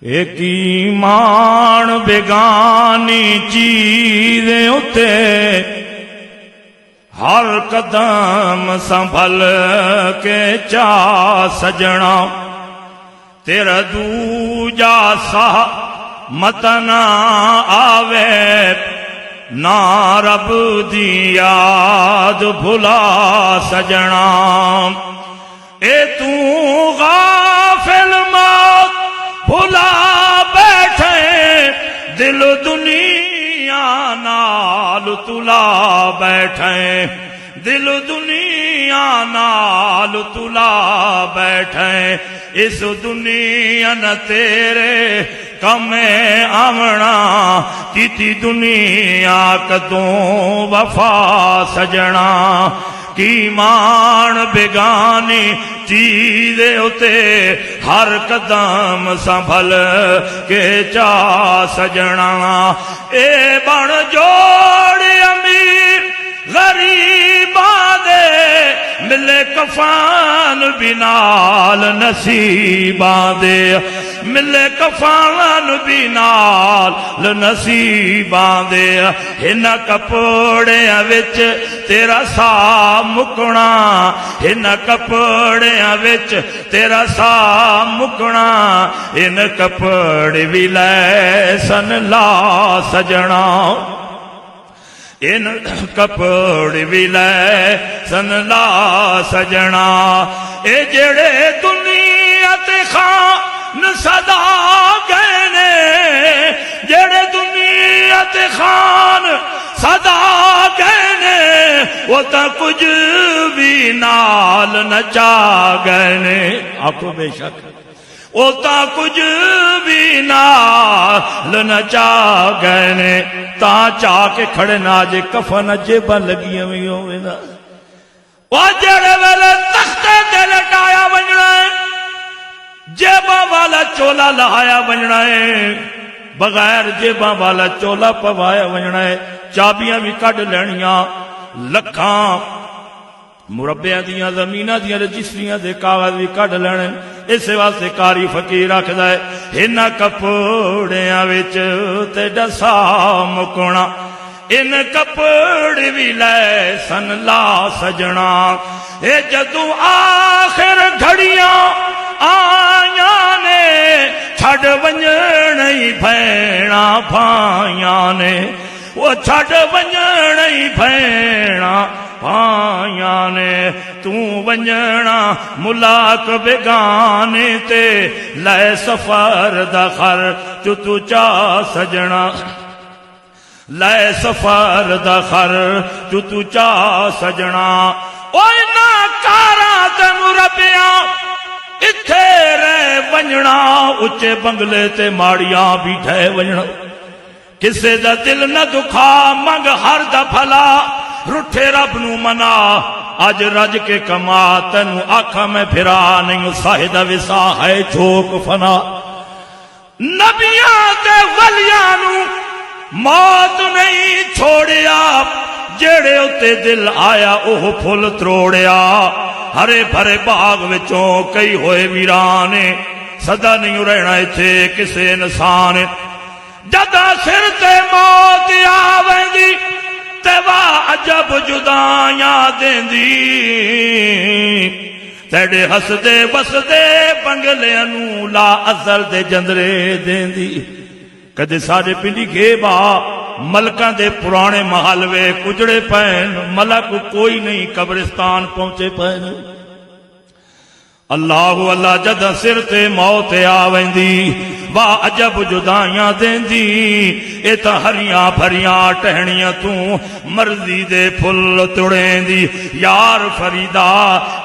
ایک ایمان بیگانی چیزیں اتے ہر قدم سنبھل کے چا سجنا تیرا دوجا سا مت نہ آوے نہ رب دی یاد بھلا سجنا اے تو غافل موت بھلا بیٹھے دل دنیا نال تلا بیٹھے دل دنیا نال تلا بیٹھے اس دنیا نہ تیرے کم آمنا کیتی دنیا کدوں وفا سجنا کی مان بیگانی چیزیں اتے ہر قدم سنبھل کے چا سجنا اے بن جوڑ امیر غریباں دے ملے کفان بنال نصیباں دے ملے کفان بنال نصیباں دے ہن کپڑیاں وچ تیرا سا مکنا ہن کپڑیاں وچ تیرا سا مکنا ان کپڑے بھی لے سن لا سجنا ان کپڑے بھی لے سن لا سجنا اے جڑے دنیا تے خان صدا گئے نے جڑے دنیا تے خان صدا گئے نے وہ تا کچھ بھی نال نچا گئے نے آکھو بے شک وہ تا کچھ بھی نال نچا گئے نے تا چاہ کے کھڑے نہ جے کفن جیباں لگیاں بھی ہوئے نا وہ جڑے ویلے تختے تے لٹایا ونجنا ہے جیباں والا چولا لہایا ونجنا ہے بغیر جیباں والا چولا پوایا ونجنا ہے چابیاں بھی کڈ لینیاں لکھاں مربیاں دیاں زمیناں دیاں رجسٹریاں دے کاغذ بھی کڈ لینے اس واسطے کاری فقیر رکھدا ہے ہن کپڑیاں وچ تے ڈسا مکنا ان کپڑے بھی لے سن لا سجنا اے جدوں آخر گھڑیاں آیاں نے چھڈ ونجن ہی بھیڑا بھائیاں نے وہ چھڈ ونجن ہی بھیڑا بھائیاں نے تو ونجنا ملاک بیگانے تے لے سفر دا خرچ تو چا سجنا لے سفر دا خرچ تو چا سجنا اوہ نا کارا تے مربیاں اتھے رہ ونجنا اچے بنگلے تے ماڑیاں بھی ٹھے ونجنا کسے دا دل نہ دکھا منگ ہر دا بھلا رٹھے رب نو منا اج رج کے کما تینو آکھا میں پھرا نہیں ساہدہ وسا ہے چوک فنا نبیاں تے ولیاں نو موت نہیں چھوڑیا جڑے اتے دل آیا اوہ پھل تروڑیا ہرے بھرے باغ وچوں کئی ہوئے ویرانے صدا نہیں رہنا ایتھے کسے انسان جدا سر تے موت آویندی تے واہ عجب جدائیاں دیندی تیڑے ہسدے وسدے بنگلیاں نو لا ازل دے جندرے دیندی کدے سارے پنڈی گے با ملکاں دے پرانے محلوے کجڑے پین ملک کوئی نہیں قبرستان پہنچے پین اللہ اللہ جدہ سر تے موت آویندی واہ عجب جدائیاں دیندی اے تا ہریاں بھریاں ٹہنیاں تو مرضی دے پھل تڑیں دی یار فریدہ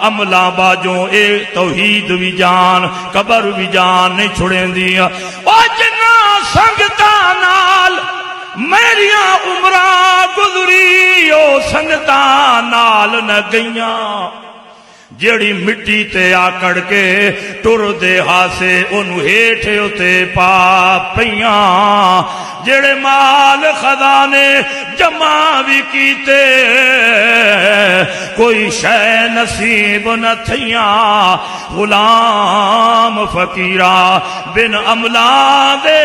عملہ باجوں اے توحید بھی جان قبر بھی جان نہیں چھڑیں دی او جنہ سنگتا نال میریاں عمرہ گزری او سنگتا نال نہ گئیاں جیڑی مٹی تے آکڑ کے ٹر دے ہاسے انہوں ہیٹھے اتے پا پیاں جیڑے مال خزانے جمع بھی کیتے کوئی شے نصیب نہ تھیاں غلام فقیرہ بن عملہ دے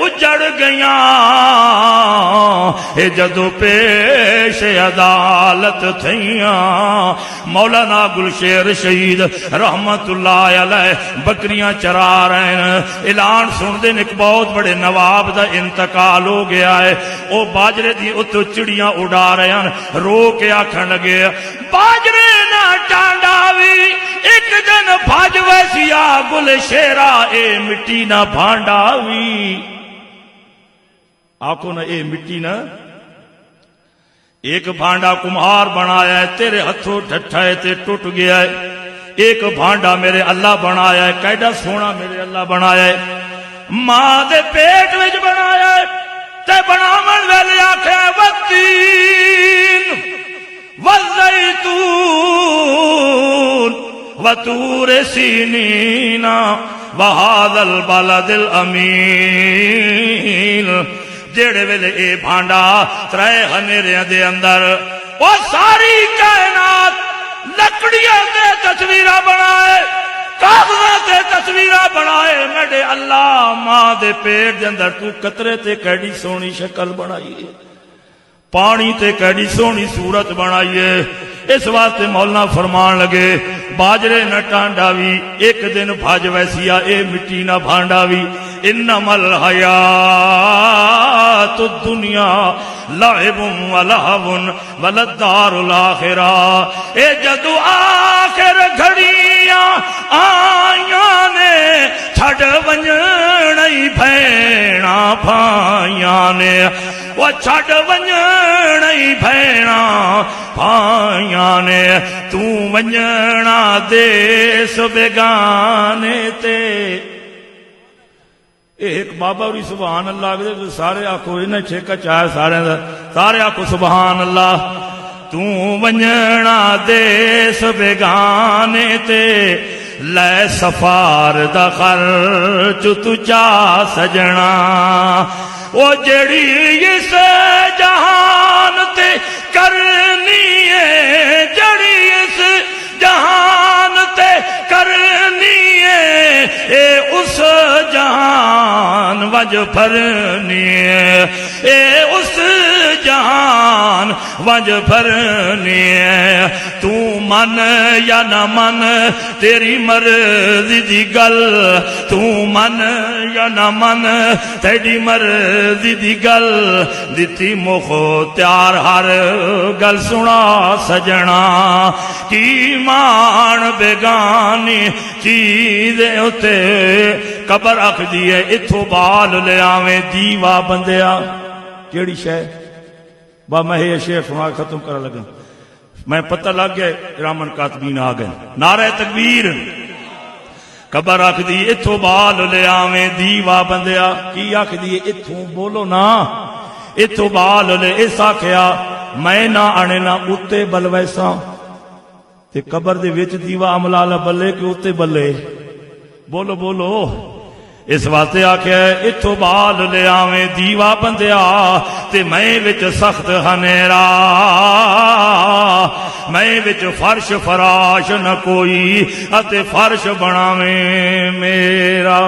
اجڑ گیاں اے جدو پیش عدالت تھیاں مولانا گلشیر شہید رحمت اللہ علیہ بکریاں چرا رہے ہیں اعلان سن دیں ایک بہت بڑے نواب دا انتقال ہو گیا ہے او باجرے دی اتو چڑیاں اڑا رہے ہیں رو کے آکھن لگے باجرے نہ ٹانڈاوی ایک دن بھاج ویسیا گلشیرہ اے مٹی نہ بھانڈاوی آکھو نا اے مٹی نہ ایک بھانڈا کمہار بنایا ہے تیرے ہتھوں ڈھٹھا ہے تے ٹوٹ گیا ہے ایک بھانڈا میرے اللہ بنایا ہے کیڈا سونا میرے اللہ بنایا ہے ماں دے پیٹ وچ بنایا ہے تے بناون ویلے آکھیا والتین والزیتون وطور سینین وہذا البلد الامین جیڑے ویلے اے بھانڈا ترے ہنیرے دے اندر وہ ساری کائنات لکڑیاں دے تصویرہ بنائے کاغذاں تے تصویرہ بنائے میرے اللہ ماں دے پیٹ دے اندر تو قطرے تے کیڑی سونی شکل بنائیے پانی تے کیڑی سونی صورت بنائیے اس واسطے مولانا فرمان لگے باجرے نہ ٹانڈاوی ایک دن بھاج ویسیا اے مٹی نہ بھانڈاوی انما الحیات الدنیا لعب و لہو وللدار الاخرہ اے جدو آخر گھڑیاں آیاں نے چھڑ ونجنی بھینا بھائیاں نے وہ چھڑ ونجنی بھینا بھائیاں نے تو ونجنا دیس بیگانے تے ایک بابا ہوری سبحان اللہ آگے سارے آکھو انہیں چھیکا چاہے سارے آکھو سبحان اللہ تو ونجنا دیس بیگانے تے لے سفار دا خرچ تو چا سجنا وہ جڑی اس جہان تے کرنی ہے جڑی اس جہان تے کرنی ہے اے اس جہان وج بھرنی ہے اے اس جہان وج بھرنی ہے تو من یا نہ من تیری مرضی دی گل تو من یا نہ من تیری مرضی دی گل دتی مخو تیار ہر گل سنا سجنا کی مان بیگانی چیزیں ہوتے قبر اکھ دیئے اتھو بال لے آویں دیوا بندیا کیڑی شے با میں یہ شعر سنا ختم کر لگا میں پتہ لگ گیا رامن کاتبین آ گئے نعرہ تکبیر قبر آکھ دی اتھو بال لے آویں دیوا بندیا کی آکھ دی اتھو بولو نا اتھو بال لے اس آکھیا میں نہ آنے نہ اتے بل ویسا تے قبر دے وچ دیوا عملالہ بلے کہ اتے بلے بولو بولو اس واسطے آکھیا اتھو بال لے آویں دیوا بندیا تے میں وچ سخت ہنیرا میں وچ فرش فراش نہ کوئی اتے فرش بناویں میرا